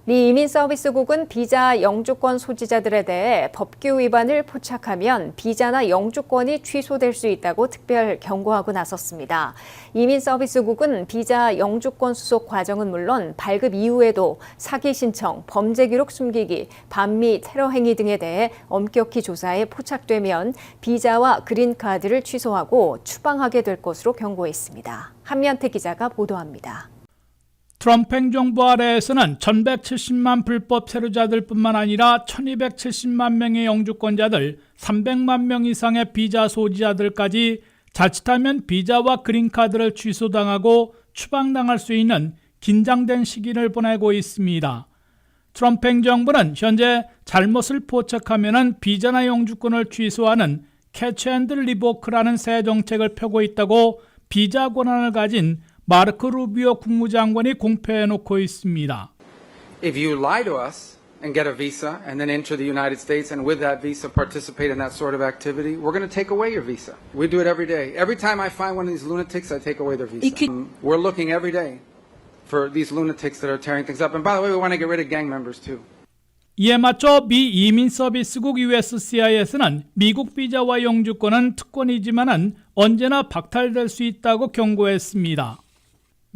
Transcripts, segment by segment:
미 이민서비스국은 비자 영주권 소지자들에 대해 법규 위반을 포착하면 비자나 영주권이 취소될 수 있다고 특별 경고하고 나섰습니다. 이민서비스국은 비자 영주권 수속 과정은 물론 발급 이후에도 사기 신청, 범죄 기록 숨기기, 반미 테러 행위 등에 대해 엄격히 조사해 포착되면 비자와 그린카드를 취소하고 추방하게 될 것으로 경고했습니다. 한면태 기자가 보도합니다. 트럼프 행정부 아래에서는 1170만 불법 세류자들뿐만 아니라 1270만 명의 영주권자들, 300만 명 이상의 비자 소지자들까지 자칫하면 비자와 그린카드를 취소당하고 추방당할 수 있는 긴장된 시기를 보내고 있습니다. 트럼프 행정부는 현재 잘못을 포착하면 비자나 영주권을 취소하는 캐치 앤드 리보크라는 새 정책을 펴고 있다고 비자 권한을 가진 마르크 루비오 국무장관이 공표해놓고 있습니다. If you lie to us and get a visa and then enter the United States and with that visa participate in that sort of activity, we're going to take away your visa. We do it every day. Every time I find one of these lunatics, I take away their visa. We're looking every day for these lunatics that are tearing things up. And by the way, we want to get rid of gang members too. 이에 맞춰 미 이민서비스국 USCIS는 미국 비자와 영주권은 특권이지만은 언제나 박탈될 수 있다고 경고했습니다.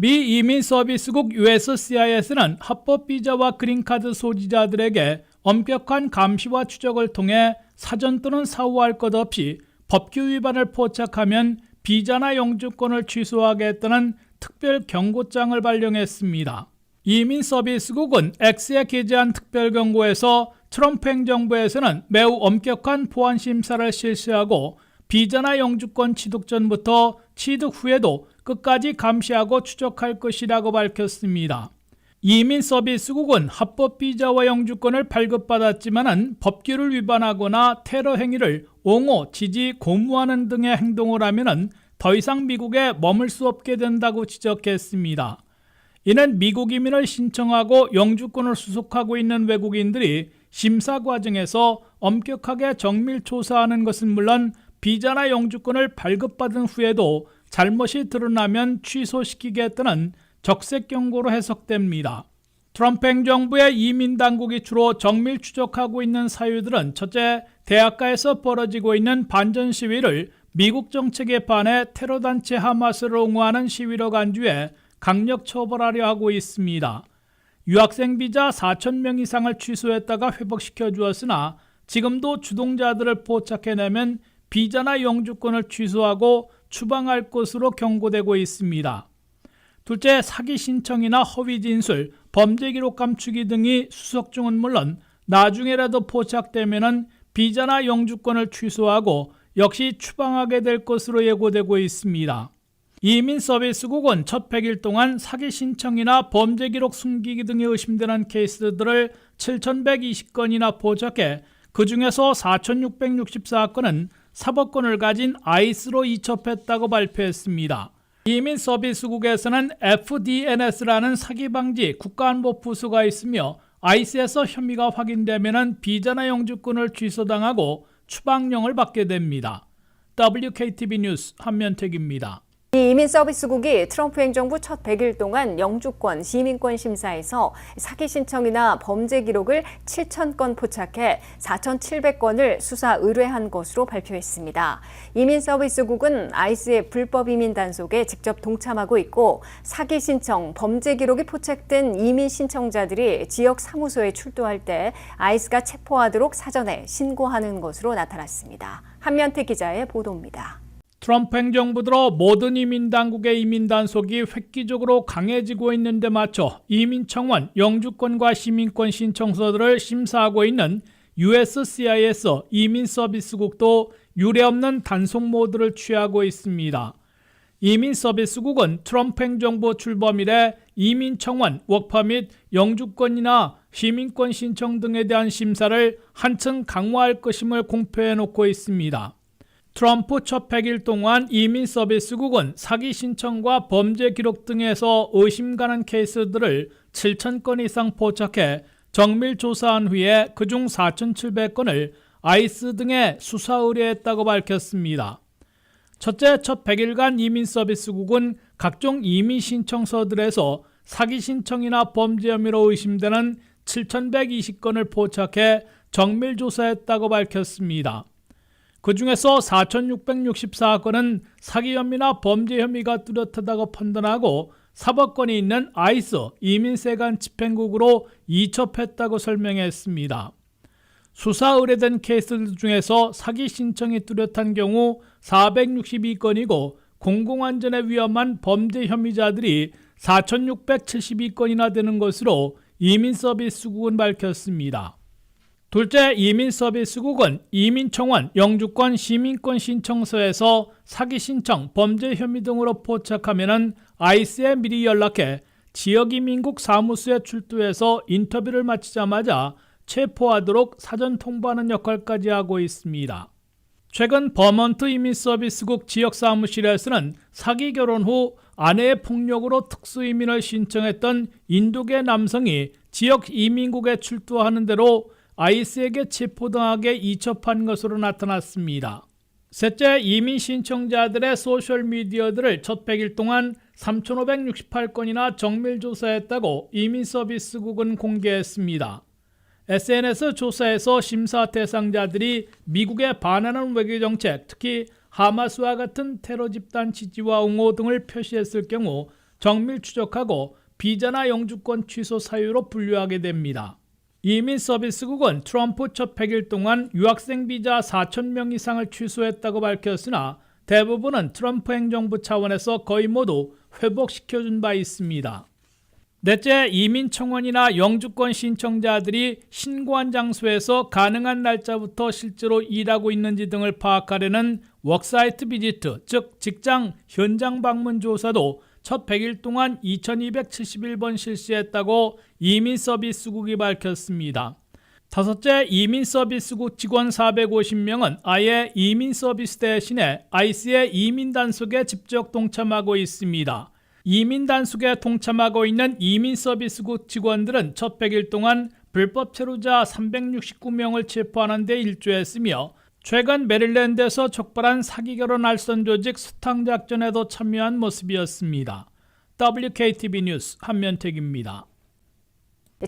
미 이민서비스국 USCIS는 합법 비자와 그린카드 소지자들에게 엄격한 감시와 추적을 통해 사전 또는 사후할 것 없이 법규 위반을 포착하면 비자나 영주권을 취소하겠다는 특별 경고장을 발령했습니다. 이민서비스국은 X에 게재한 특별 경고에서 트럼프 행정부에서는 매우 엄격한 보안 심사를 실시하고 비자나 영주권 취득 전부터 취득 후에도 끝까지 감시하고 추적할 것이라고 밝혔습니다. 이민서비스국은 합법 비자와 영주권을 발급받았지만은 법규를 위반하거나 테러 행위를 옹호, 지지, 고무하는 등의 행동을 하면은 더 이상 미국에 머물 수 없게 된다고 지적했습니다. 이는 미국 이민을 신청하고 영주권을 수속하고 있는 외국인들이 심사 과정에서 엄격하게 정밀 조사하는 것은 물론 비자나 영주권을 발급받은 후에도 잘못이 드러나면 취소시키겠다는 적색 경고로 해석됩니다. 트럼프 행정부의 이민당국이 주로 정밀 추적하고 있는 사유들은 첫째, 대학가에서 벌어지고 있는 반전 시위를 미국 정책에 반해 테러단체 하마스를 옹호하는 시위로 간주해 강력 처벌하려 하고 있습니다. 유학생 비자 4,000명 이상을 취소했다가 회복시켜 주었으나 지금도 주동자들을 포착해내면 비자나 영주권을 취소하고 추방할 것으로 경고되고 있습니다. 둘째, 사기 신청이나 허위 진술, 범죄 기록 감추기 등이 수석 중은 물론 나중에라도 포착되면 비자나 영주권을 취소하고 역시 추방하게 될 것으로 예고되고 있습니다. 이민서비스국은 첫 100일 동안 사기 신청이나 범죄 기록 숨기기 등이 의심되는 케이스들을 7,120건이나 포착해 그 중에서 4,664건은 사법권을 가진 아이스로 이첩했다고 발표했습니다. 이민서비스국에서는 FDNS라는 사기방지 국가안보부서가 있으며 아이스에서 혐의가 확인되면 비자나 영주권을 취소당하고 추방령을 받게 됩니다. WKTV 뉴스 한면택입니다. 이민서비스국이 트럼프 행정부 첫 100일 동안 영주권, 시민권 심사에서 사기 신청이나 범죄 기록을 7,000건 포착해 4,700건을 수사 의뢰한 것으로 발표했습니다. 이민서비스국은 아이스의 불법 이민 단속에 직접 동참하고 있고 사기 신청, 범죄 기록이 포착된 이민 신청자들이 지역 사무소에 출두할 때 아이스가 체포하도록 사전에 신고하는 것으로 나타났습니다. 한면태 기자의 보도입니다. 트럼프 행정부 들어 모든 이민당국의 이민 단속이 획기적으로 강해지고 있는 데 맞춰 이민청원, 영주권과 시민권 신청서들을 심사하고 있는 USCIS 이민서비스국도 유례없는 단속 모드를 취하고 있습니다. 이민서비스국은 트럼프 행정부 출범 이래 이민청원, 워크퍼밋, 영주권이나 시민권 신청 등에 대한 심사를 한층 강화할 것임을 공표해놓고 있습니다. 트럼프 첫 100일 동안 이민서비스국은 사기 신청과 범죄 기록 등에서 의심 가는 케이스들을 7,000건 이상 포착해 정밀 조사한 후에 그중 4,700건을 아이스 등에 수사 의뢰했다고 밝혔습니다. 첫째, 첫 100일간 이민서비스국은 각종 이민 신청서들에서 사기 신청이나 범죄 혐의로 의심되는 7,120건을 포착해 정밀 조사했다고 밝혔습니다. 그 중에서 4,664건은 사기 혐의나 범죄 혐의가 뚜렷하다고 판단하고 사법권이 있는 아이스 이민세관 집행국으로 이첩했다고 설명했습니다. 수사 의뢰된 케이스들 중에서 사기 신청이 뚜렷한 경우 462건이고 공공안전에 위험한 범죄 혐의자들이 4,672건이나 되는 것으로 이민서비스국은 밝혔습니다. 둘째, 이민서비스국은 이민청원, 영주권, 시민권 신청서에서 사기 신청, 범죄 혐의 등으로 포착하면 아이스에 미리 연락해 지역이민국 사무소에 출두해서 인터뷰를 마치자마자 체포하도록 사전 통보하는 역할까지 하고 있습니다. 최근 버먼트 이민서비스국 지역사무실에서는 사기 결혼 후 아내의 폭력으로 특수이민을 신청했던 인도계 남성이 지역 이민국에 출두하는 대로 아이스에게 체포당하게 이첩한 것으로 나타났습니다. 셋째, 이민 신청자들의 소셜미디어들을 첫 100일 동안 3,568건이나 정밀조사했다고 이민서비스국은 공개했습니다. SNS 조사에서 심사 대상자들이 미국에 반하는 외교정책, 특히 하마스와 같은 테러 집단 지지와 옹호 등을 표시했을 경우 정밀 추적하고 비자나 영주권 취소 사유로 분류하게 됩니다. 이민서비스국은 트럼프 첫 100일 동안 유학생 비자 4,000명 이상을 취소했다고 밝혔으나 대부분은 트럼프 행정부 차원에서 거의 모두 회복시켜준 바 있습니다. 넷째, 이민청원이나 영주권 신청자들이 신고한 장소에서 가능한 날짜부터 실제로 일하고 있는지 등을 파악하려는 워크사이트 비지트, 즉 직장 현장 방문 조사도 첫 100일 동안 2,271번 실시했다고 이민서비스국이 밝혔습니다. 다섯째, 이민서비스국 직원 450명은 아예 이민서비스 대신에 아이스의 이민단속에 직접 동참하고 있습니다. 이민단속에 동참하고 있는 이민서비스국 직원들은 첫 100일 동안 불법 체류자 369명을 체포하는 데 일조했으며 최근 메릴랜드에서 촉발한 사기 결혼 알선 조직 수탕작전에도 참여한 모습이었습니다. WKTV 뉴스 한면택입니다.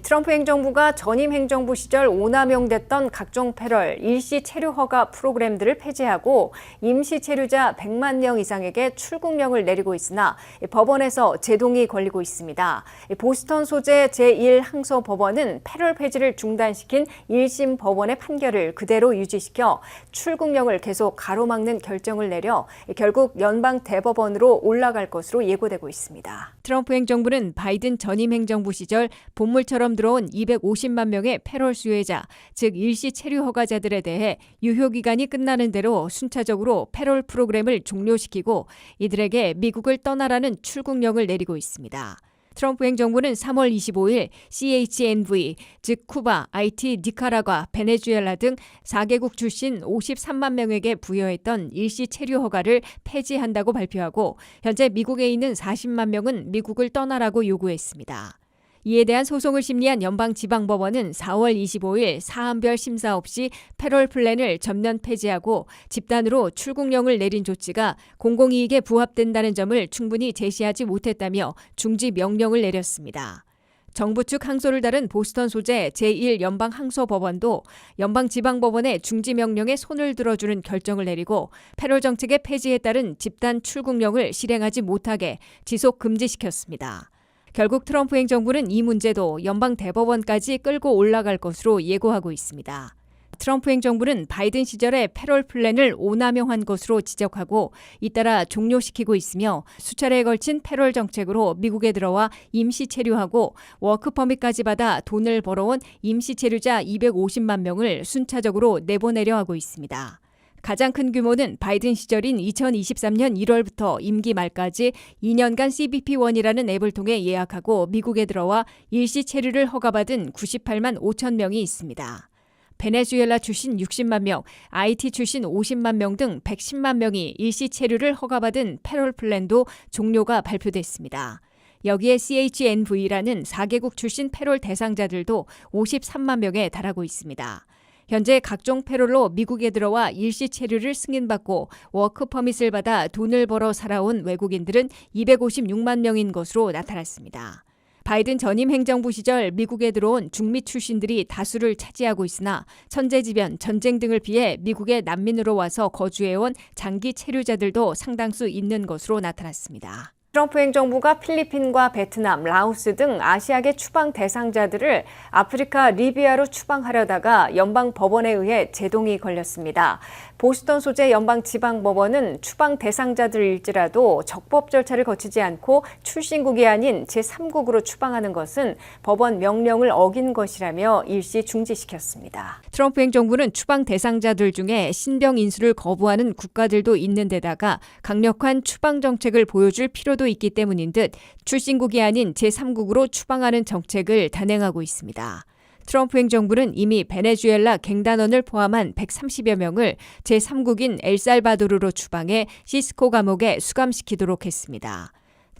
트럼프 행정부가 전임 행정부 시절 오남용됐던 각종 패럴, 일시 체류 허가 프로그램들을 폐지하고 임시 체류자 100만 명 이상에게 출국령을 내리고 있으나 법원에서 제동이 걸리고 있습니다. 보스턴 소재 제1항소법원은 패럴 폐지를 중단시킨 1심 법원의 판결을 그대로 유지시켜 출국령을 계속 가로막는 결정을 내려 결국 연방 대법원으로 올라갈 것으로 예고되고 있습니다. 트럼프 행정부는 바이든 전임 행정부 시절 본물처럼 들어온 250만 명의 패럴 수혜자, 즉 일시 체류 허가자들에 대해 유효기간이 끝나는 대로 순차적으로 패럴 프로그램을 종료시키고 이들에게 미국을 떠나라는 출국령을 내리고 있습니다. 트럼프 행정부는 3월 25일 CHNV, 즉 쿠바, 하이티, 니카라과, 베네수엘라 등 4개국 출신 53만 명에게 부여했던 일시 체류 허가를 폐지한다고 발표하고 현재 미국에 있는 40만 명은 미국을 떠나라고 요구했습니다. 이에 대한 소송을 심리한 연방지방법원은 4월 25일 사안별 심사 없이 패럴 플랜을 전면 폐지하고 집단으로 출국령을 내린 조치가 공공이익에 부합된다는 점을 충분히 제시하지 못했다며 중지 명령을 내렸습니다. 정부 측 항소를 다룬 보스턴 소재 제1연방항소법원도 연방지방법원의 중지 명령에 손을 들어주는 결정을 내리고 패럴 정책의 폐지에 따른 집단 출국령을 실행하지 못하게 지속 금지시켰습니다. 결국 트럼프 행정부는 이 문제도 연방 대법원까지 끌고 올라갈 것으로 예고하고 있습니다. 트럼프 행정부는 바이든 시절에 패럴 플랜을 오남용한 것으로 지적하고 잇따라 종료시키고 있으며 수차례에 걸친 패럴 정책으로 미국에 들어와 임시 체류하고 워크퍼밋까지 받아 돈을 벌어온 임시 체류자 250만 명을 순차적으로 내보내려 하고 있습니다. 가장 큰 규모는 바이든 시절인 2023년 1월부터 임기 말까지 2년간 CBP1이라는 앱을 통해 예약하고 미국에 들어와 일시 체류를 허가받은 98만 5천 명이 있습니다. 베네수엘라 출신 60만 명, 하이티 출신 50만 명 등 110만 명이 일시 체류를 허가받은 패럴 플랜도 종료가 발표됐습니다. 여기에 CHNV라는 4개국 출신 패럴 대상자들도 53만 명에 달하고 있습니다. 현재 각종 패롤로 미국에 들어와 일시 체류를 승인받고 워크 퍼밋을 받아 돈을 벌어 살아온 외국인들은 256만 명인 것으로 나타났습니다. 바이든 전임 행정부 시절 미국에 들어온 중미 출신들이 다수를 차지하고 있으나 천재지변, 전쟁 등을 피해 미국에 난민으로 와서 거주해온 장기 체류자들도 상당수 있는 것으로 나타났습니다. 트럼프 행정부가 필리핀과 베트남, 라오스 등 아시아계 추방 대상자들을 아프리카 리비아로 추방하려다가 연방 법원에 의해 제동이 걸렸습니다. 보스턴 소재 연방지방법원은 추방 대상자들일지라도 적법 절차를 거치지 않고 출신국이 아닌 제3국으로 추방하는 것은 법원 명령을 어긴 것이라며 일시 중지시켰습니다. 트럼프 행정부는 추방 대상자들 중에 신병 인수를 거부하는 국가들도 있는 데다가 강력한 추방 정책을 보여줄 필요도 있기 때문인 듯 출신국이 아닌 제3국으로 추방하는 정책을 단행하고 있습니다. 트럼프 행정부는 이미 베네수엘라 갱단원을 포함한 130여 명을 제3국인 엘살바도르로 추방해 시스코 감옥에 수감시키도록 했습니다.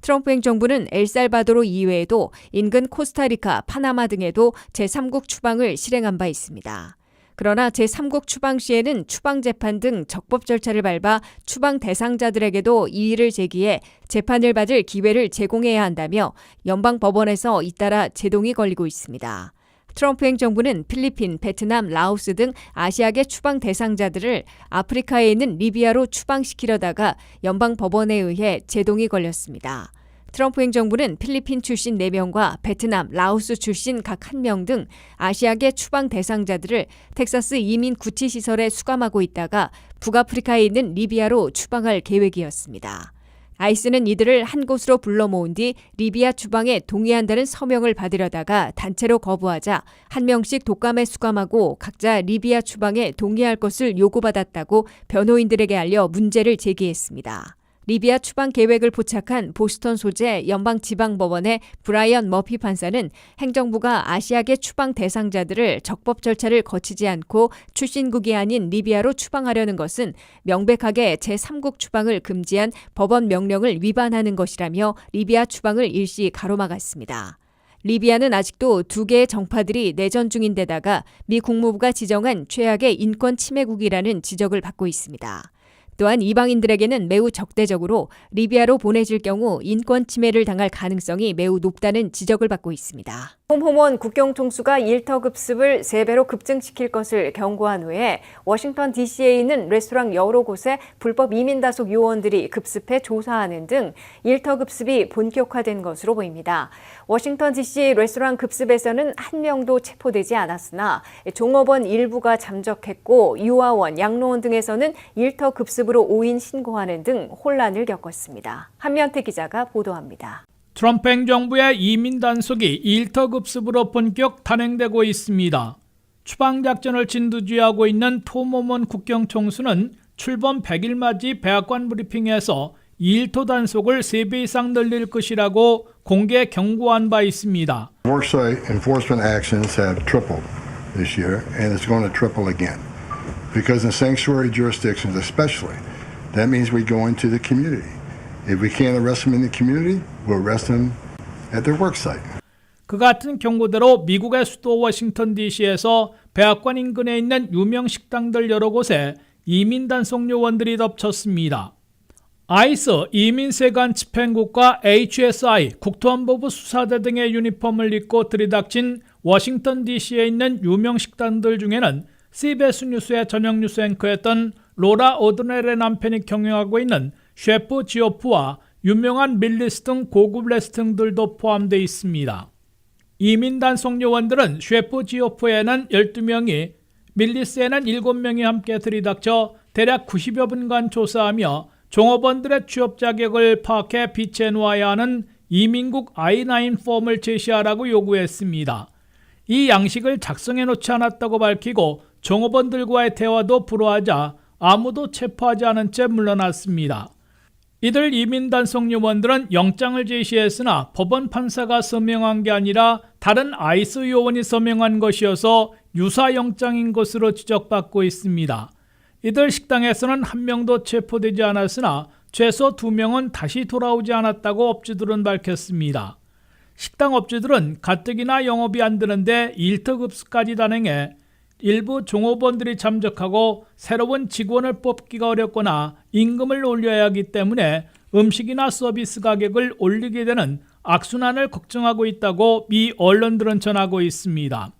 트럼프 행정부는 엘살바도르 이외에도 인근 코스타리카, 파나마 등에도 제3국 추방을 실행한 바 있습니다. 그러나 제3국 추방 시에는 추방재판 등 적법 절차를 밟아 추방 대상자들에게도 이의를 제기해 재판을 받을 기회를 제공해야 한다며 연방법원에서 잇따라 제동이 걸리고 있습니다. 트럼프 행정부는 필리핀, 베트남, 라오스 등 아시아계 추방 대상자들을 아프리카에 있는 리비아로 추방시키려다가 연방법원에 의해 제동이 걸렸습니다. 트럼프 행정부는 필리핀 출신 4명과 베트남, 라오스 출신 각 1명 등 아시아계 추방 대상자들을 텍사스 이민 구치시설에 수감하고 있다가 북아프리카에 있는 리비아로 추방할 계획이었습니다. 아이스는 이들을 한 곳으로 불러 모은 뒤 리비아 추방에 동의한다는 서명을 받으려다가 단체로 거부하자 한 명씩 독감에 수감하고 각자 리비아 추방에 동의할 것을 요구받았다고 변호인들에게 알려 문제를 제기했습니다. 리비아 추방 계획을 포착한 보스턴 소재 연방지방법원의 브라이언 머피 판사는 행정부가 아시아계 추방 대상자들을 적법 절차를 거치지 않고 출신국이 아닌 리비아로 추방하려는 것은 명백하게 제3국 추방을 금지한 법원 명령을 위반하는 것이라며 리비아 추방을 일시 가로막았습니다. 리비아는 아직도 2개의 정파들이 내전 중인데다가 미 국무부가 지정한 최악의 인권 침해국이라는 지적을 받고 있습니다. 또한 이방인들에게는 매우 적대적으로 리비아로 보내질 경우 인권 침해를 당할 가능성이 매우 높다는 지적을 받고 있습니다. 홈홈원 국경 총수가 일터 급습을 3배로 급증시킬 것을 경고한 후에 워싱턴 DC에 있는 레스토랑 여러 곳에 불법 이민 다속 요원들이 급습해 조사하는 등 일터 급습이 본격화된 것으로 보입니다. 워싱턴 DC 레스토랑 급습에서는 한 명도 체포되지 않았으나 종업원 일부가 잠적했고 유아원, 양로원 등에서는 일터 급습으로 오인 신고하는 등 혼란을 겪었습니다. 한면태 기자가 보도합니다. 트럼프 행정부의 이민 단속이 일터 급습으로 본격 단행되고 있습니다. 추방작전을 진두지휘하고 있는 톰 호먼 국경총수는 출범 100일 맞이 백악관 브리핑에서 일터 단속을 3배 이상 늘릴 것이라고 공개 경고한 바 있습니다. Worksite enforcement actions have tripled this year and it's going to triple again. Because in sanctuary jurisdictions especially, that means we go into the community. If we can't arrest them in the community, we'll arrest them at their worksite. 그 같은 경고대로 미국의 수도 워싱턴 DC에서 백악관 인근에 있는 유명 식당들 여러 곳에 이민 단속 요원들이 덮쳤습니다. 아이스 이민세관 집행국과 HSI 국토안보부 수사대 등의 유니폼을 입고 들이닥친 워싱턴 DC에 있는 유명 식당들 중에는 CBS 뉴스의 저녁 뉴스 앵커였던 로라 오드넬의 남편이 경영하고 있는 셰프 지오프와 유명한 밀리스 등 고급 레스토랑들도 포함되어 있습니다. 이민 단속 요원들은 셰프 지오프에는 12명이, 밀리스에는 7명이 함께 들이닥쳐 대략 90여 분간 조사하며 종업원들의 취업 자격을 파악해 비치해 놓아야 하는 이민국 I-9 폼을 제시하라고 요구했습니다. 이 양식을 작성해 놓지 않았다고 밝히고 종업원들과의 대화도 불허하자 아무도 체포하지 않은 채 물러났습니다. 이들 이민 단속 요원들은 영장을 제시했으나 법원 판사가 서명한 게 아니라 다른 아이스 요원이 서명한 것이어서 유사 영장인 것으로 지적받고 있습니다. 이들 식당에서는 한 명도 체포되지 않았으나 최소 2명은 다시 돌아오지 않았다고 업주들은 밝혔습니다. 식당 업주들은 가뜩이나 영업이 안 되는데 일터 급습까지 단행해 일부 종업원들이 잠적하고 새로운 직원을 뽑기가 어렵거나 임금을 올려야 하기 때문에 음식이나 서비스 가격을 올리게 되는 악순환을 걱정하고 있다고 미 언론들은 전하고 있습니다.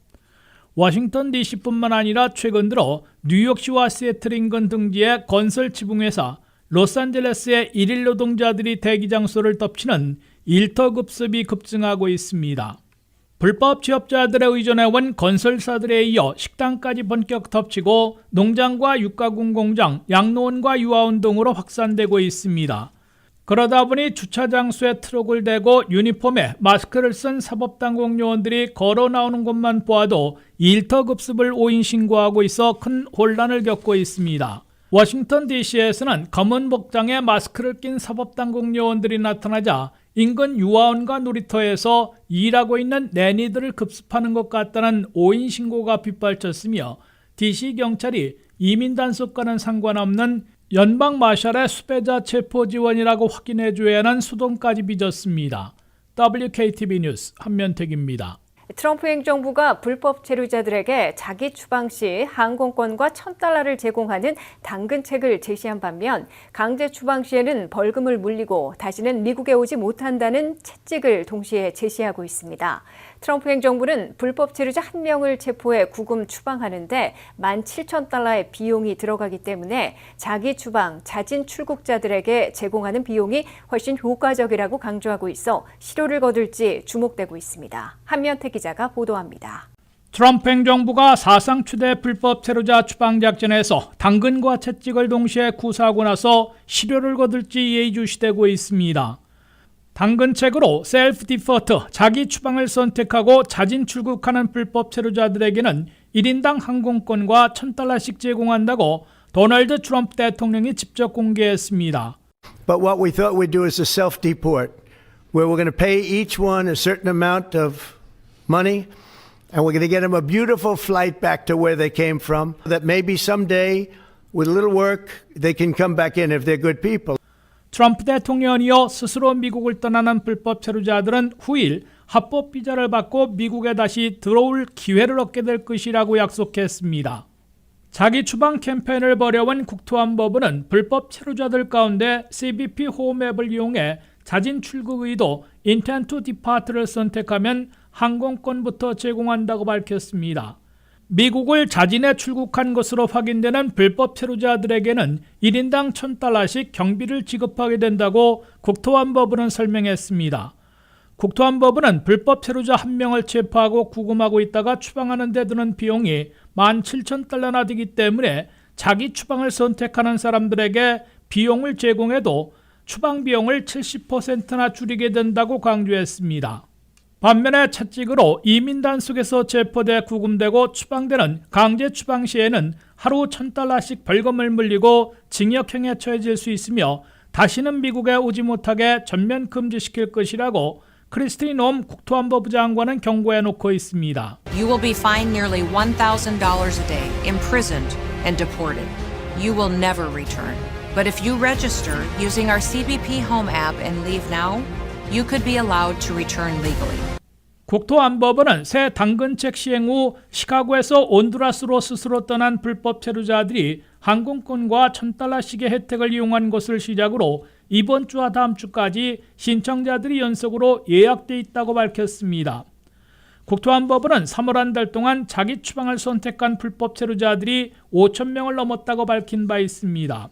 워싱턴 DC뿐만 아니라 최근 들어 뉴욕시와 시애틀 인근 등지의 건설 지붕회사, 로스앤젤레스의 일일 노동자들이 대기 장소를 덮치는 일터급습이 급증하고 있습니다. 불법 취업자들에 의존해온 건설사들에 이어 식당까지 본격 덮치고 농장과 육가공 공장, 양로원과 유아원 등으로 확산되고 있습니다. 그러다 보니 주차장소에 트럭을 대고 유니폼에 마스크를 쓴 사법당국 요원들이 걸어 나오는 것만 보아도 일터급습을 오인 신고하고 있어 큰 혼란을 겪고 있습니다. 워싱턴 DC에서는 검은 복장에 마스크를 낀 사법당국 요원들이 나타나자 인근 유아원과 놀이터에서 일하고 있는 내니들을 급습하는 것 같다는 오인 신고가 빗발쳤으며 DC 경찰이 이민 단속과는 상관없는 연방 마샬의 수배자 체포 지원이라고 확인해줘야 하는 수동까지 빚었습니다. WKTV 뉴스 한면택입니다. 트럼프 행정부가 불법 체류자들에게 자기 추방 시 항공권과 $1,000를 제공하는 당근책을 제시한 반면 강제 추방 시에는 벌금을 물리고 다시는 미국에 오지 못한다는 채찍을 동시에 제시하고 있습니다. 트럼프 행정부는 불법 체류자 1명을 체포해 구금 추방하는데 $17,000의 비용이 들어가기 때문에 자기 추방, 자진 출국자들에게 제공하는 비용이 훨씬 효과적이라고 강조하고 있어 실효를 거둘지 주목되고 있습니다. 한면태 기자가 보도합니다. 트럼프 행정부가 사상 최대 불법 체류자 추방 작전에서 당근과 채찍을 동시에 구사하고 나서 실효를 거둘지 예의주시되고 있습니다. 당근책으로 셀프 디퍼트, 자기 추방을 선택하고 자진 출국하는 불법 체류자들에게는 1인당 항공권과 $1,000씩 제공한다고 도널드 트럼프 대통령이 직접 공개했습니다. But what we thought we'd do is a self-deport, where we're going to pay each one a certain amount of money, and we're going to get them a beautiful flight back to where they came from, that maybe someday, with a little work, they can come back in if they're good people. 트럼프 대통령이요 스스로 미국을 떠나는 불법 체류자들은 후일 합법 비자를 받고 미국에 다시 들어올 기회를 얻게 될 것이라고 약속했습니다. 자기 추방 캠페인을 벌여온 국토안보부는 불법 체류자들 가운데 CBP 홈 앱을 이용해 자진 출국 의도 Intent to Depart를 선택하면 항공권부터 제공한다고 밝혔습니다. 미국을 자진해 출국한 것으로 확인되는 불법 체류자들에게는 1인당 $1,000씩 경비를 지급하게 된다고 국토안보부는 설명했습니다. 국토안보부는 불법 체류자 1명을 체포하고 구금하고 있다가 추방하는 데 드는 비용이 $17,000나 되기 때문에 자기 추방을 선택하는 사람들에게 비용을 제공해도 추방 비용을 70%나 줄이게 된다고 강조했습니다. 반면에 채찍으로 이민 단속에서 체포돼 구금되고 추방되는 강제 추방 시에는 하루 $1,000씩 벌금을 물리고 징역형에 처해질 수 있으며 다시는 미국에 오지 못하게 전면 금지시킬 것이라고 크리스티 놈 국토안보부 장관은 경고해 놓고 있습니다. You will be fined nearly $1,000 a day, imprisoned and deported. You will never return. But if you register using our CBP Home app and leave now, you could be allowed to return legally. 국토안보부는 새 당근책 시행 후 시카고에서 온두라스로 스스로 떠난 불법 체류자들이 항공권과 $1,000씩의 혜택을 이용한 것을 시작으로 이번 주와 다음 주까지 신청자들이 연속으로 예약돼 있다고 밝혔습니다. 국토안보부는 3월 한 달 동안 자기 추방을 선택한 불법 체류자들이 5,000명을 넘었다고 밝힌 바 있습니다.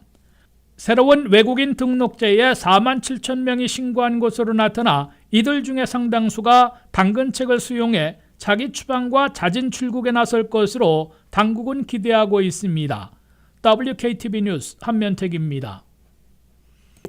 새로운 외국인 등록제에 47,000명이 신고한 것으로 나타나 이들 중에 상당수가 당근책을 수용해 자기 추방과 자진 출국에 나설 것으로 당국은 기대하고 있습니다. WKTV 뉴스 한면택입니다.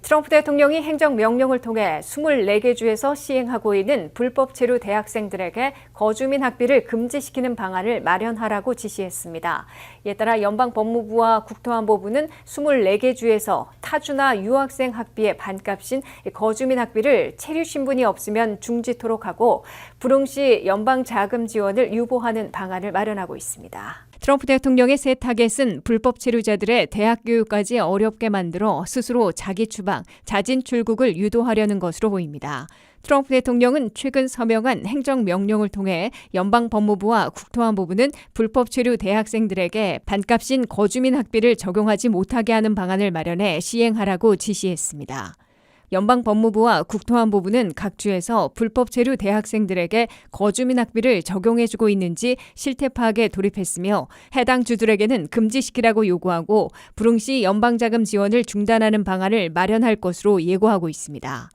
트럼프 대통령이 행정명령을 통해 24개 주에서 시행하고 있는 불법 체류 대학생들에게 거주민 학비를 금지시키는 방안을 마련하라고 지시했습니다. 이에 따라 연방법무부와 국토안보부는 24개 주에서 타주나 유학생 학비의 반값인 거주민 학비를 체류 신분이 없으면 중지토록 하고 불응 시 연방 자금 지원을 유보하는 방안을 마련하고 있습니다. 트럼프 대통령의 새 타겟은 불법 체류자들의 대학 교육까지 어렵게 만들어 스스로 자기 추방, 자진 출국을 유도하려는 것으로 보입니다. 트럼프 대통령은 최근 서명한 행정명령을 통해 연방법무부와 국토안보부는 불법 체류 대학생들에게 반값인 거주민 학비를 적용하지 못하게 하는 방안을 마련해 시행하라고 지시했습니다. 연방법무부와 국토안보부는 각 주에서 불법 체류 대학생들에게 거주민 학비를 적용해주고 있는지 실태 파악에 돌입했으며 해당 주들에게는 금지시키라고 요구하고 불응시 연방자금 지원을 중단하는 방안을 마련할 것으로 예고하고 있습니다.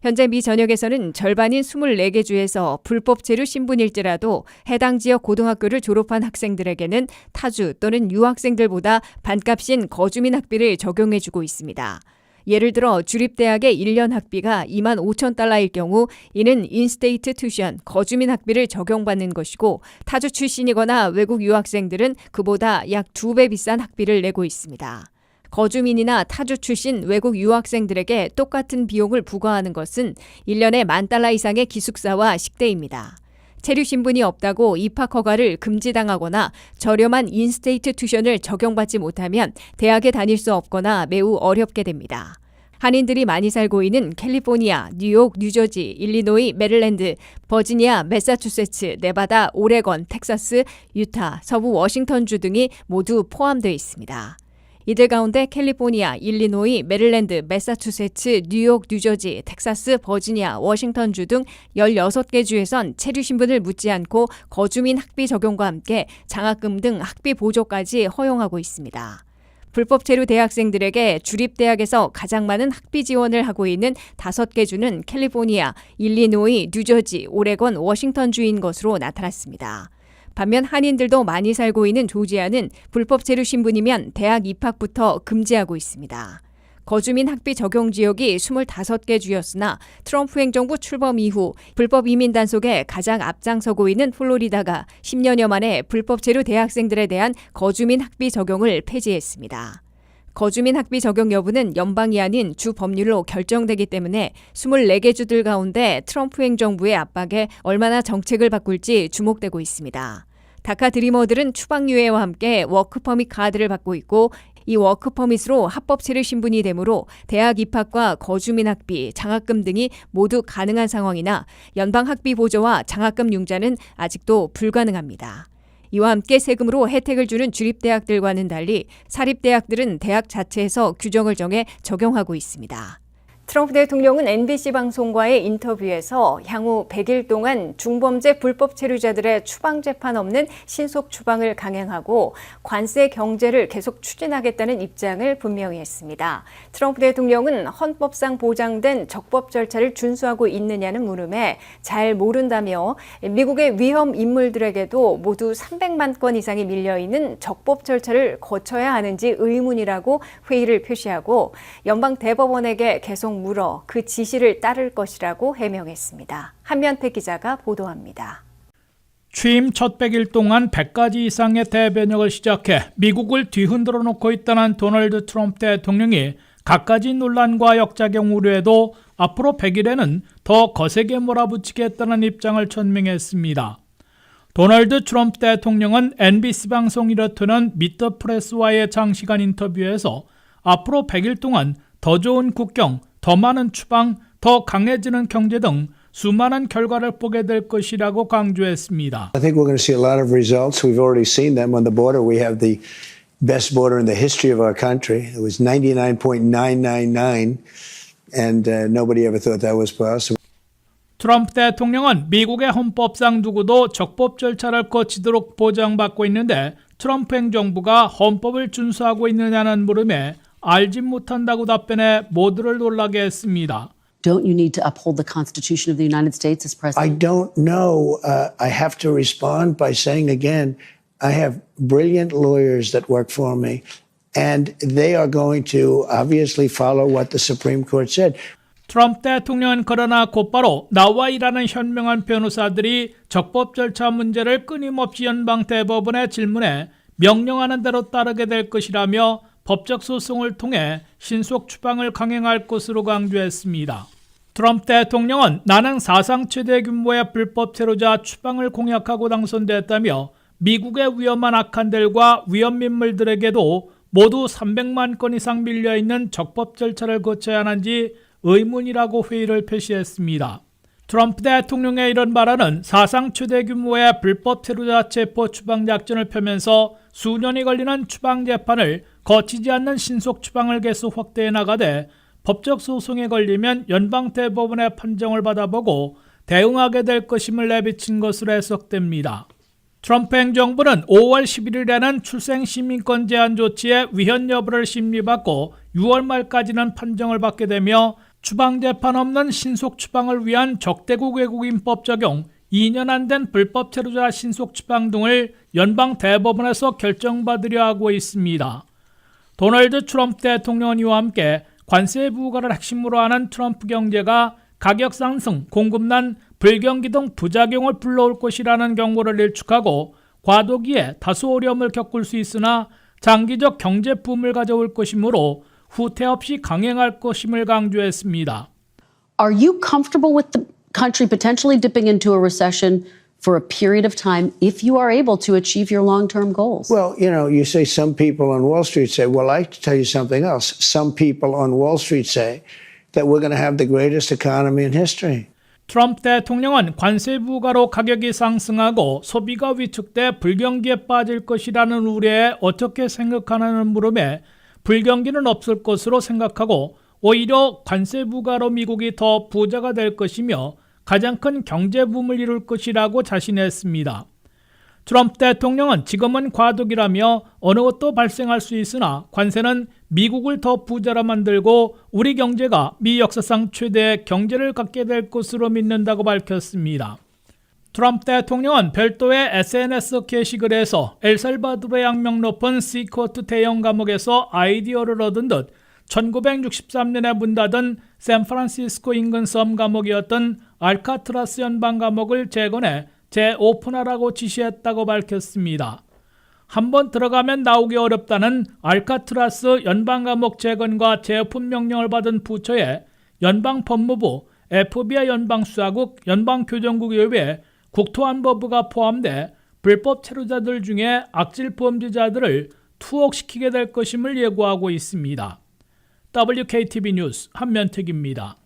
현재 미 전역에서는 절반인 24개 주에서 불법 체류 신분일지라도 해당 지역 고등학교를 졸업한 학생들에게는 타주 또는 유학생들보다 반값인 거주민 학비를 적용해주고 있습니다. 예를 들어 주립대학의 1년 학비가 2만 5천 달러일 경우 이는 인스테이트 튜션, 거주민 학비를 적용받는 것이고 타주 출신이거나 외국 유학생들은 그보다 약 2배 비싼 학비를 내고 있습니다. 거주민이나 타주 출신 외국 유학생들에게 똑같은 비용을 부과하는 것은 1년에 $10,000 이상의 기숙사와 식대입니다. 체류 신분이 없다고 입학 허가를 금지당하거나 저렴한 인스테이트 튜션을 적용받지 못하면 대학에 다닐 수 없거나 매우 어렵게 됩니다. 한인들이 많이 살고 있는 캘리포니아, 뉴욕, 뉴저지, 일리노이, 메릴랜드, 버지니아, 매사추세츠, 네바다, 오레건, 텍사스, 유타, 서부 워싱턴주 등이 모두 포함되어 있습니다. 이들 가운데 캘리포니아, 일리노이, 메릴랜드, 매사추세츠, 뉴욕, 뉴저지, 텍사스, 버지니아, 워싱턴주 등 16개 주에선 체류 신분을 묻지 않고 거주민 학비 적용과 함께 장학금 등 학비 보조까지 허용하고 있습니다. 불법 체류 대학생들에게 주립대학에서 가장 많은 학비 지원을 하고 있는 5개 주는 캘리포니아, 일리노이, 뉴저지, 오레건, 워싱턴주인 것으로 나타났습니다. 반면 한인들도 많이 살고 있는 조지아는 불법 체류 신분이면 대학 입학부터 금지하고 있습니다. 거주민 학비 적용 지역이 25개 주였으나 트럼프 행정부 출범 이후 불법 이민 단속에 가장 앞장서고 있는 플로리다가 10년여 만에 불법 체류 대학생들에 대한 거주민 학비 적용을 폐지했습니다. 거주민 학비 적용 여부는 연방이 아닌 주 법률로 결정되기 때문에 24개 주들 가운데 트럼프 행정부의 압박에 얼마나 정책을 바꿀지 주목되고 있습니다. 다카 드리머들은 추방유예와 함께 워크퍼밋 카드를 받고 있고 이 워크퍼밋으로 합법 체류 신분이 되므로 대학 입학과 거주민 학비, 장학금 등이 모두 가능한 상황이나 연방 학비 보조와 장학금 융자는 아직도 불가능합니다. 이와 함께 세금으로 혜택을 주는 주립대학들과는 달리 사립대학들은 대학 자체에서 규정을 정해 적용하고 있습니다. 트럼프 대통령은 NBC 방송과의 인터뷰에서 향후 100일 동안 중범죄 불법 체류자들의 추방 재판 없는 신속 추방을 강행하고 관세 경제를 계속 추진하겠다는 입장을 분명히 했습니다. 트럼프 대통령은 헌법상 보장된 적법 절차를 준수하고 있느냐는 물음에 잘 모른다며 미국의 위험 인물들에게도 모두 300만 건 이상이 밀려있는 적법 절차를 거쳐야 하는지 의문이라고 회의를 표시하고 연방 대법원에게 계속 물어 그 지시를 따를 것이라고 해명했습니다. 한면태 기자가 보도합니다. 취임 첫 100일 동안 100가지 이상의 대변역을 시작해 미국을 뒤흔들어 놓고 있다는 도널드 트럼프 대통령이 갖가지 논란과 역작용 우려에도 앞으로 100일에는 더 거세게 몰아붙이겠다는 입장을 천명했습니다. 도널드 트럼프 대통령은 NBC 방송 이렇듯는 미터 프레스와의 장시간 인터뷰에서 앞으로 100일 동안 더 좋은 국경, 더 많은 추방, 더 강해지는 경제 등 수많은 결과를 보게 될 것이라고 강조했습니다. I think we're going to see a lot of results. We've already seen them on the border. We have the best border in the history of our country. It was 99.999 and nobody ever thought that was possible. 트럼프 대통령은 미국의 헌법상 누구도 적법 절차를 거치도록 보장받고 있는데 트럼프 행정부가 헌법을 준수하고 있느냐는 물음에 알지 못한다고 답변해 모두를 놀라게 했습니다. Don't you need to uphold the Constitution of the United States as president? I don't know. I have to respond by saying again, I have brilliant lawyers that work for me, and they are going to obviously follow what the Supreme Court said. 트럼프 대통령은 그러나 곧바로 나와 일하는 현명한 변호사들이 적법 절차 문제를 끊임없이 연방 대법원에 질문해 명령하는 대로 따르게 될 것이라며 법적 소송을 통해 신속 추방을 강행할 것으로 강조했습니다. 트럼프 대통령은 나는 사상 최대 규모의 불법 체류자 추방을 공약하고 당선됐다며 미국의 위험한 악한들과 위험인물들에게도 모두 300만 건 이상 밀려있는 적법 절차를 거쳐야 하는지 의문이라고 회의를 표시했습니다. 트럼프 대통령의 이런 발언은 사상 최대 규모의 불법 테러자 체포 추방 작전을 펴면서 수년이 걸리는 추방 재판을 거치지 않는 신속 추방을 계속 확대해 나가되 법적 소송에 걸리면 연방 대법원의 판정을 받아보고 대응하게 될 것임을 내비친 것으로 해석됩니다. 트럼프 행정부는 5월 11일에는 출생 시민권 제한 조치의 위헌 여부를 심리받고 6월 말까지는 판정을 받게 되며 추방 재판 없는 신속 추방을 위한 적대국 외국인법 적용, 2년 안 된 불법 체류자 신속 추방 등을 연방 대법원에서 결정받으려 하고 있습니다. 도널드 트럼프 대통령은 이와 함께 관세 부과를 핵심으로 하는 트럼프 경제가 가격 상승, 공급난, 불경기 등 부작용을 불러올 것이라는 경고를 일축하고 과도기에 다소 어려움을 겪을 수 있으나 장기적 경제 붐을 가져올 것이므로 후퇴 없이 강행할 것임을 강조했습니다. Are you comfortable with the country potentially dipping into a recession for a period of time if you are able to achieve your long-term goals? Well, you say some people on Wall Street say, well, I can tell you something else. Some people on Wall Street say that we're going to have the greatest economy in history. 트럼프 대통령은 관세 부과로 가격이 상승하고 소비가 위축돼 불경기에 빠질 것이라는 우려에 어떻게 생각하냐는 물음에 불경기는 없을 것으로 생각하고 오히려 관세 부과로 미국이 더 부자가 될 것이며 가장 큰 경제 붐을 이룰 것이라고 자신했습니다. 트럼프 대통령은 지금은 과도기라며 어느 것도 발생할 수 있으나 관세는 미국을 더 부자로 만들고 우리 경제가 미 역사상 최대의 경제를 갖게 될 것으로 믿는다고 밝혔습니다. 트럼프 대통령은 별도의 SNS 게시글에서 엘살바도르의 악명 높은 시코트 대형 감옥에서 아이디어를 얻은 듯 1963년에 문 닫은 샌프란시스코 인근 섬 감옥이었던 알카트라스 연방 감옥을 재건해 재오픈하라고 지시했다고 밝혔습니다. 한번 들어가면 나오기 어렵다는 알카트라스 연방 감옥 재건과 재오픈 명령을 받은 부처에 연방법무부, FBI 연방수사국, 연방교정국의회, 국토안보부가 포함돼 불법 체류자들 중에 악질 범죄자들을 투옥시키게 될 것임을 예고하고 있습니다. WKTV 뉴스 한면택입니다.